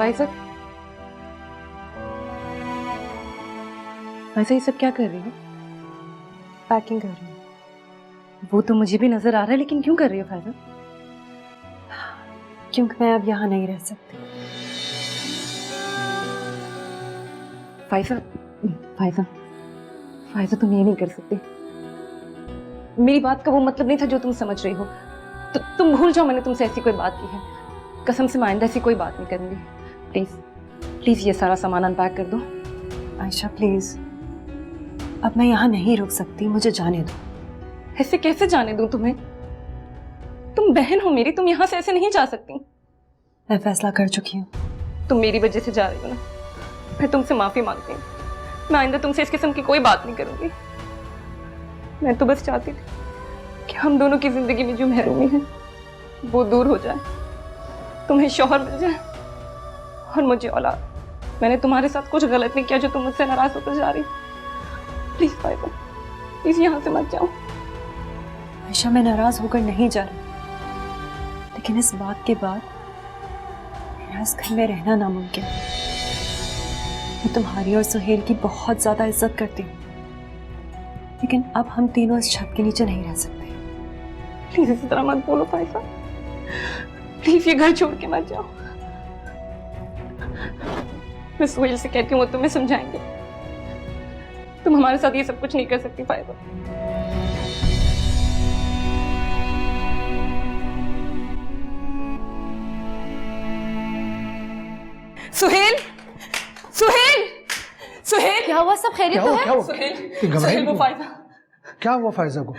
Pfizer, Pfizer ये सब क्या कर रही हो? पैकिंग कर रही हूँ। वो तो मुझे भी नजर आ रहा है, लेकिन क्यों कर रही हो फाइजा? क्योंकि मैं अब यहाँ नहीं रह सकती। फाइजा, फाइजा, फाइजा तुम ये नहीं कर सकती। मेरी बात का वो मतलब नहीं था जो तुम समझ रही हो। तो तुम भूल जाओ मैंने तुमसे ऐसी कोई बात की है। कसम से आइंदा ऐसी कोई बात नहीं करूंगी। प्लीज प्लीज ये सारा सामान अनपैक कर दो। आयशा प्लीज, अब मैं यहाँ नहीं रुक सकती, मुझे जाने दो। ऐसे कैसे जाने दूं तुम्हें? तुम बहन हो मेरी, तुम यहाँ से ऐसे नहीं जा सकती। मैं फैसला कर चुकी हूँ। तुम मेरी वजह से जा रही हो ना, मैं तुमसे माफी मांगती हूँ। मैं आइंदा तुमसे इस किस्म की कोई बात नहीं करूंगी। मैं तो बस चाहती थी कि हम दोनों की जिंदगी में जो महरूमी है वो दूर हो जाए, तुम्हें शौहर मिल जाए और मुझे औलाद। मैंने तुम्हारे साथ कुछ गलत नहीं किया जो तुम मुझसे नाराज होकर जा रही। प्लीज फाइजा, प्लीज यहाँ से मत जाओ। आयशा मैं नाराज होकर नहीं जा रही, लेकिन इस बात के बाद मेरा इस घर में रहना नामुमकिन है। मैं तुम्हारी और सुहेल की बहुत ज्यादा इज्जत करती हूँ, लेकिन अब हम तीनों इस छत के नीचे नहीं रह सकते। प्लीज इस तरह मत बोलो फाइजा, प्लीज ये घर छोड़ के मत जाओ। मैं सुहेल से कहती हूँ वो तुम्हें समझाएंगे। तुम हमारे साथ ये सब कुछ नहीं कर सकती फाइजा। सुहेल, सुहेल, सुहेल, क्या हुआ? सब खैरियत तो है? सुहेल, सुहेल वो फाइजा। क्या हुआ फाइजा को?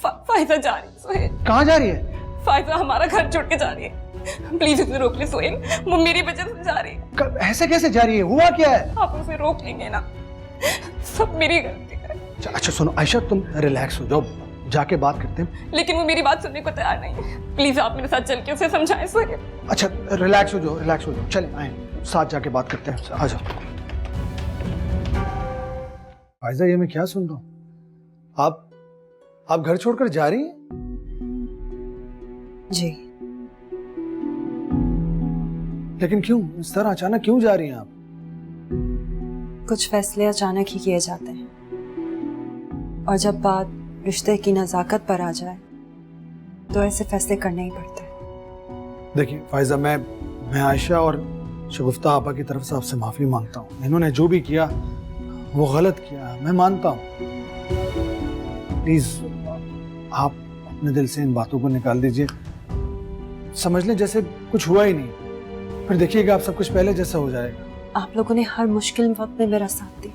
फाइजा जा रही है सुहेल। कहाँ जा रही है? फाइजा हमारा घर छोड़ के जा रही है। प्लीज उसे रोक ले सुहेल, वो मेरी वजह से जा रही है। ऐसे कैसे जा रही है? हुआ क्या है? आप उसे रोक लेंगे ना, सब मेरी गलती है। अच्छा सुनो आयशा, तुम रिलैक्स हो जाओ, जाके बात करते हैं। लेकिन वो मेरी बात सुनने को तैयार नहीं है। प्लीज आप मेरे साथ चल के उसे समझाएं सुहेल। अच्छा रिलैक्स हो जाओ, रिलैक्स हो जाओ, चले आए साथ जाके बात करते हैं। आ जाओ। फाइजा ये मैं क्या सुन रहा हूँ? आप घर छोड़कर जा रही हैं? जी। लेकिन क्यों इस तरह अचानक क्यों जा रही हैं आप? कुछ फैसले अचानक ही किए जाते हैं, और जब बात रिश्ते की नजाकत पर आ जाए तो ऐसे फैसले करने ही पड़ते हैं। देखिए फाइजा, मैं आयशा और शगुफ्ता आपा की तरफ से आपसे माफी मांगता हूँ। इन्होंने जो भी किया वो गलत किया, मैं मानता हूँ। प्लीज आप अपने दिल से इन बातों को निकाल दीजिए, समझ लें जैसे कुछ हुआ ही नहीं, फिर देखिएगा आप सब कुछ पहले जैसा हो जाएगा। आप लोगों ने हर मुश्किल वक्त में मेरा साथ दिया।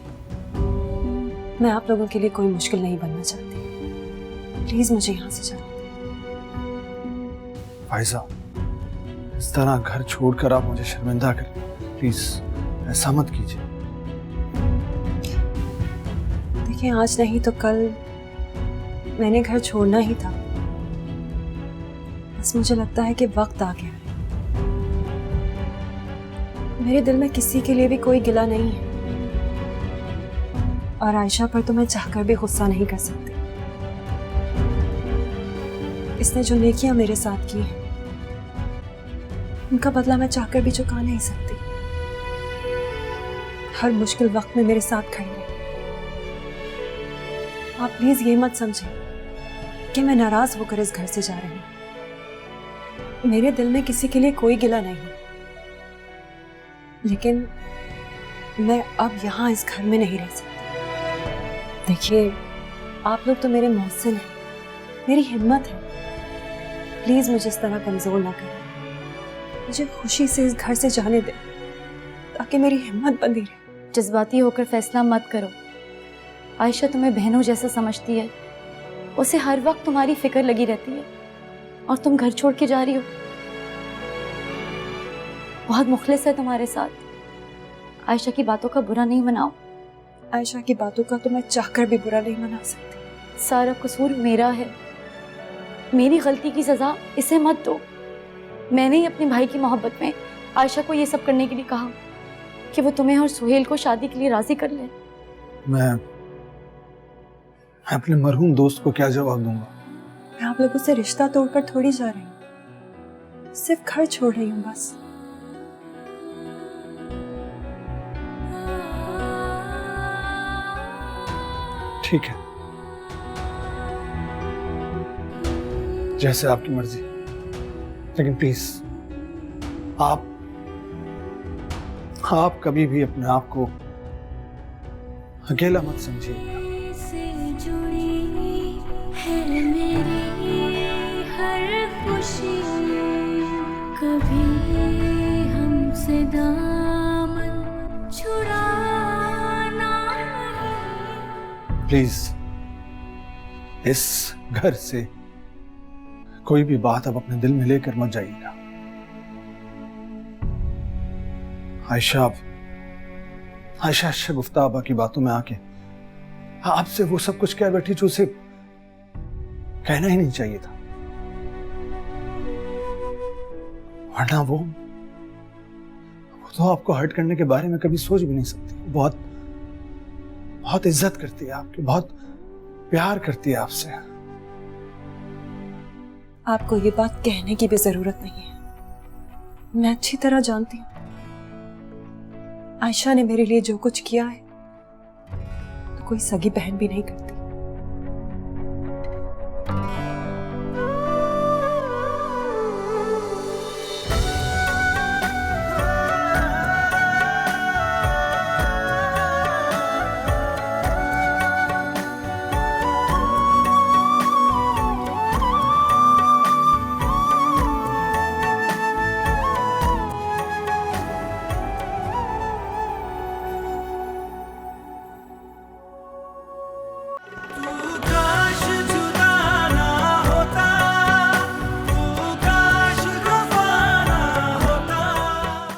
मैं आप लोगों के लिए कोई मुश्किल नहीं बनना चाहती। प्लीज मुझे यहाँ से जाने दीजिए। फाइजा, इस तरह घर छोड़कर आप मुझे शर्मिंदा करें, प्लीज ऐसा मत कीजिए। देखिए आज नहीं तो कल मैंने घर छोड़ना ही था, बस मुझे लगता है कि वक्त आ गया है। मेरे दिल में किसी के लिए भी कोई गिला नहीं है, और आयशा पर तो मैं चाहकर भी गुस्सा नहीं कर सकती। इसने जो नेकियां मेरे साथ की हैं, उनका बदला मैं चाहकर भी चुका नहीं सकती। हर मुश्किल वक्त में मेरे साथ खड़ी रही। आप प्लीज ये मत समझें कि मैं नाराज होकर इस घर से जा रही हूं। मेरे दिल में किसी के लिए कोई गिला नहीं, लेकिन मैं अब यहाँ इस घर में नहीं रह सकती। देखिए आप लोग तो मेरे मोहसिन हैं, मेरी हिम्मत है। प्लीज मुझे इस तरह कमजोर ना करें, मुझे खुशी से इस घर से जाने दें ताकि मेरी हिम्मत बंधी रहे। जज्बाती होकर फैसला मत करो। आयशा तुम्हें बहनों जैसा समझती है, उसे हर वक्त तुम्हारी फिक्र लगी रहती है, और तुम घर छोड़ के जा रही हो। बहुत मुखलिस है तुम्हारे साथ। आयशा की बातों का बुरा नहीं मनाओ। आयशा की बातों का तो मैं चाहकर भी बुरा नहीं मना सकती। सारा कसूर मेरा है, मेरी गलती की सजा इसे मत दो। मैंने ही अपने भाई की मोहब्बत में आयशा को ये सब करने के लिए कहा कि वो तुम्हें और सुहेल को शादी के लिए राजी कर ले। मैं अपने मरहूम दोस्त को क्या जवाब दूंगा? मैं आप लोगों से रिश्ता तोड़कर थोड़ी जा रही हूँ, सिर्फ घर छोड़ रही हूँ बस। ठीक है, जैसे आपकी मर्जी, लेकिन प्लीज आप कभी भी अपने आप को अकेला मत समझिएगा। से जुड़ी है मेरी हर खुशी, कभी हमसे दामन छुड़ाना नहीं। प्लीज इस घर से कोई भी बात अब अपने दिल में लेकर मत जाइएगा। आयशा शगुफ्ता आबा की बातों में आके आपसे वो सब कुछ कह बैठी जो उसे कहना ही नहीं चाहिए था, वरना वो तो आपको हर्ट करने के बारे में कभी सोच भी नहीं सकती। बहुत बहुत इज्जत करती है आपकी, बहुत प्यार करती है आपसे। आपको ये बात कहने की भी जरूरत नहीं है, मैं अच्छी तरह जानती हूँ आयशा ने मेरे लिए जो कुछ किया है तो कोई सगी बहन भी नहीं करती।